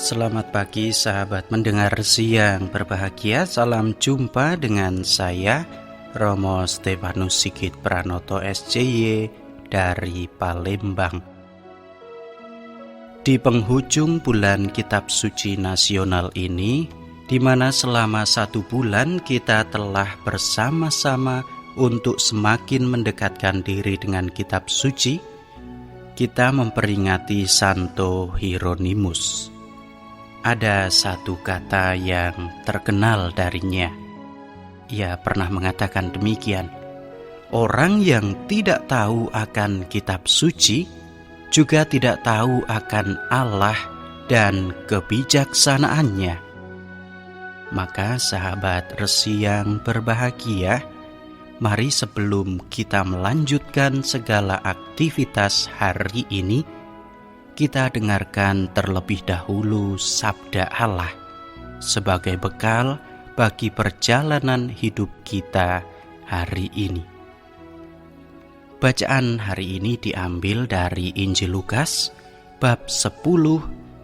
Selamat pagi sahabat mendengar siang berbahagia. Salam jumpa dengan saya Romo Stefanus Sigit Pranoto SCY dari Palembang. Di penghujung bulan Kitab Suci Nasional ini, di mana selama 1 bulan kita telah bersama-sama untuk semakin mendekatkan diri dengan Kitab Suci, kita memperingati Santo Hieronymus. Ada satu kata yang terkenal darinya. Ia pernah mengatakan demikian: orang yang tidak tahu akan kitab suci juga tidak tahu akan Allah dan kebijaksanaannya. Maka sahabat resi yang berbahagia, mari sebelum kita melanjutkan segala aktivitas hari ini, kita dengarkan terlebih dahulu sabda Allah sebagai bekal bagi perjalanan hidup kita hari ini. Bacaan hari ini diambil dari Injil Lukas bab 10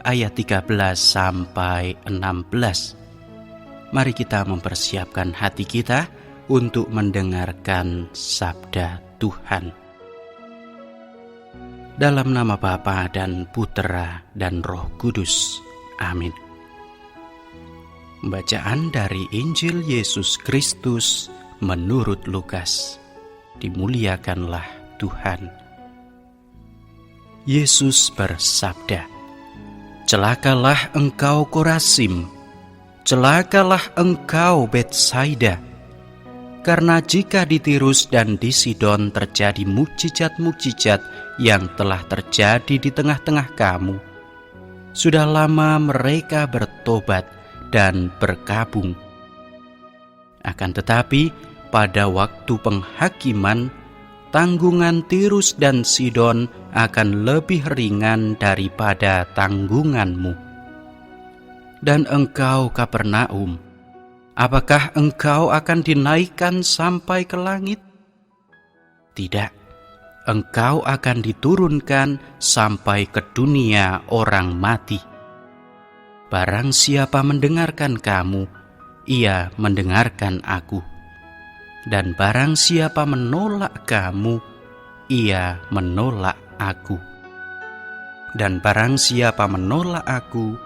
ayat 13 sampai 16. Mari kita mempersiapkan hati kita untuk mendengarkan sabda Tuhan. Dalam nama Bapa dan Putera dan Roh Kudus. Amin. Bacaan dari Injil Yesus Kristus menurut Lukas. Dimuliakanlah Tuhan. Yesus bersabda, "Celakalah engkau Korazim, celakalah engkau Betsaida. Karena jika di Tirus dan di Sidon terjadi mukjizat-mukjizat yang telah terjadi di tengah-tengah kamu, sudah lama mereka bertobat dan berkabung. Akan tetapi pada waktu penghakiman, tanggungan Tirus dan Sidon akan lebih ringan daripada tanggunganmu. Dan engkau Kapernaum, apakah engkau akan dinaikkan sampai ke langit? Tidak, engkau akan diturunkan sampai ke dunia orang mati. Barang siapa mendengarkan kamu, ia mendengarkan aku. Dan barang siapa menolak kamu, ia menolak aku. Dan barang siapa menolak aku,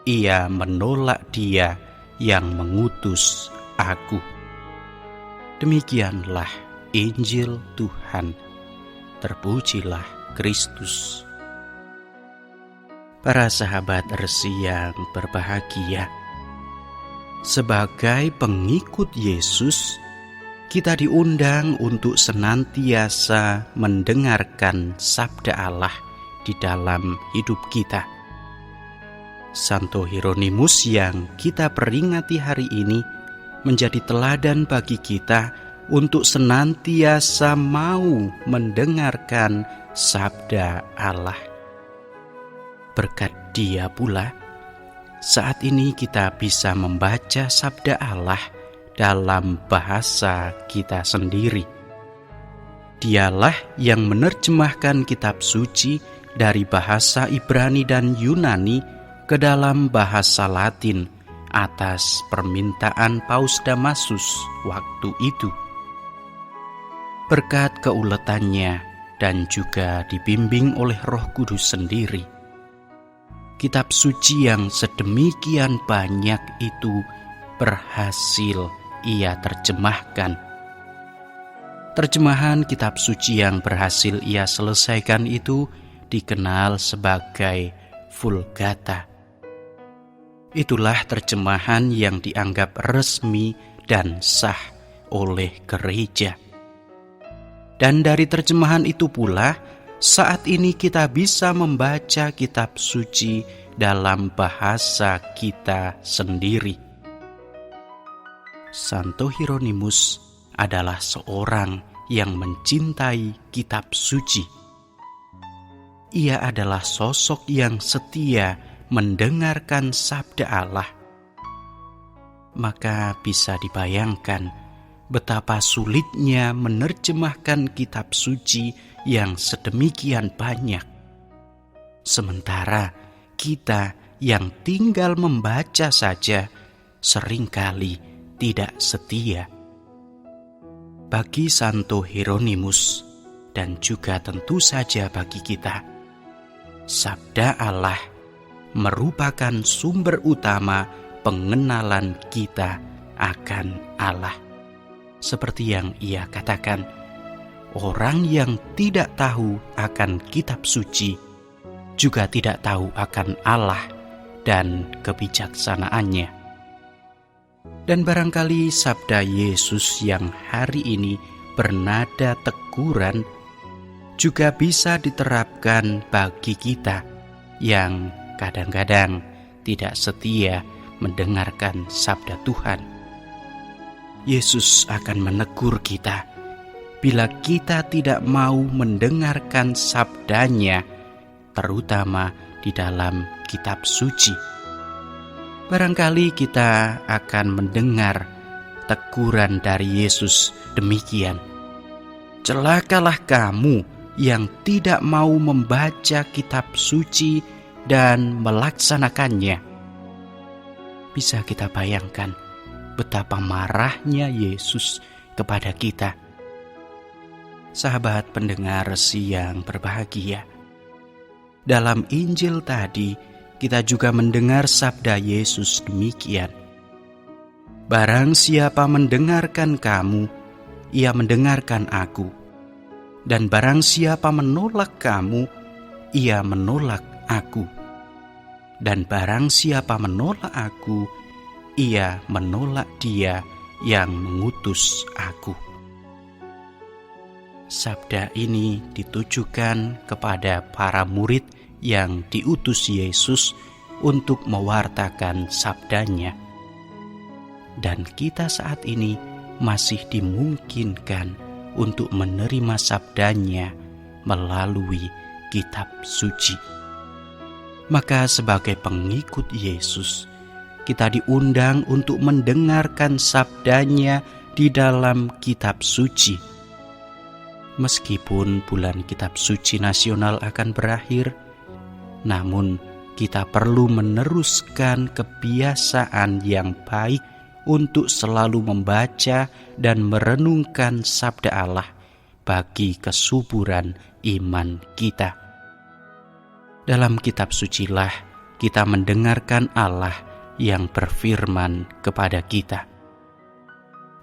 ia menolak Dia yang mengutus aku." Demikianlah Injil Tuhan. Terpujilah Kristus. Para sahabat resi yang berbahagia, sebagai pengikut Yesus, kita diundang untuk senantiasa mendengarkan sabda Allah di dalam hidup kita. Santo Hieronymus yang kita peringati hari ini menjadi teladan bagi kita untuk senantiasa mau mendengarkan sabda Allah. Berkat Dia pula, saat ini kita bisa membaca sabda Allah dalam bahasa kita sendiri. Dialah yang menerjemahkan kitab suci dari bahasa Ibrani dan Yunani ke dalam bahasa Latin atas permintaan Paus Damasus waktu itu. Berkat keuletannya dan juga dibimbing oleh Roh Kudus sendiri, kitab suci yang sedemikian banyak itu berhasil ia terjemahkan. Terjemahan kitab suci yang berhasil ia selesaikan itu dikenal sebagai Vulgata. Itulah terjemahan yang dianggap resmi dan sah oleh gereja. Dan dari terjemahan itu pula, saat ini kita bisa membaca kitab suci dalam bahasa kita sendiri. Santo Hieronymus adalah seorang yang mencintai kitab suci. Ia adalah sosok yang setia mendengarkan sabda Allah. Maka bisa dibayangkan betapa sulitnya menerjemahkan kitab suci yang sedemikian banyak. Sementara kita yang tinggal membaca saja seringkali tidak setia. Bagi Santo Hieronymus dan juga tentu saja bagi kita, Sabda Allah merupakan sumber utama pengenalan kita akan Allah. Seperti yang ia katakan, orang yang tidak tahu akan kitab suci juga tidak tahu akan Allah dan kebijaksanaannya. Dan barangkali sabda Yesus yang hari ini bernada teguran juga bisa diterapkan bagi kita yang kadang-kadang tidak setia mendengarkan sabda Tuhan. Yesus akan menegur kita bila kita tidak mau mendengarkan sabdanya, terutama di dalam kitab suci. Barangkali kita akan mendengar teguran dari Yesus demikian. Celakalah kamu yang tidak mau membaca kitab suci dan melaksanakannya. Bisa kita bayangkan betapa marahnya Yesus kepada kita. Sahabat pendengar yang berbahagia, dalam Injil tadi kita juga mendengar sabda Yesus demikian. Barang siapa mendengarkan kamu, ia mendengarkan aku. Dan barang siapa menolak kamu, ia menolak aku. Dan barang siapa menolak aku, ia menolak dia yang mengutus aku. Sabda ini ditujukan kepada para murid yang diutus Yesus untuk mewartakan sabdanya. Dan kita saat ini masih dimungkinkan untuk menerima sabdanya melalui kitab suci. Maka sebagai pengikut Yesus, kita diundang untuk mendengarkan sabdanya di dalam kitab suci. Meskipun bulan kitab suci nasional akan berakhir, namun kita perlu meneruskan kebiasaan yang baik untuk selalu membaca dan merenungkan sabda Allah bagi kesuburan iman kita. Dalam kitab sucilah kita mendengarkan Allah yang berfirman kepada kita.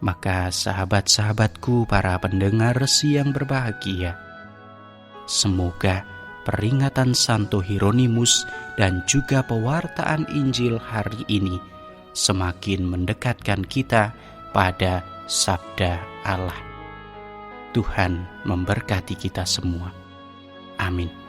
Maka sahabat-sahabatku, para pendengar yang berbahagia, semoga peringatan Santo Hieronymus dan juga pewartaan Injil hari ini semakin mendekatkan kita pada sabda Allah. Tuhan memberkati kita semua. Amin.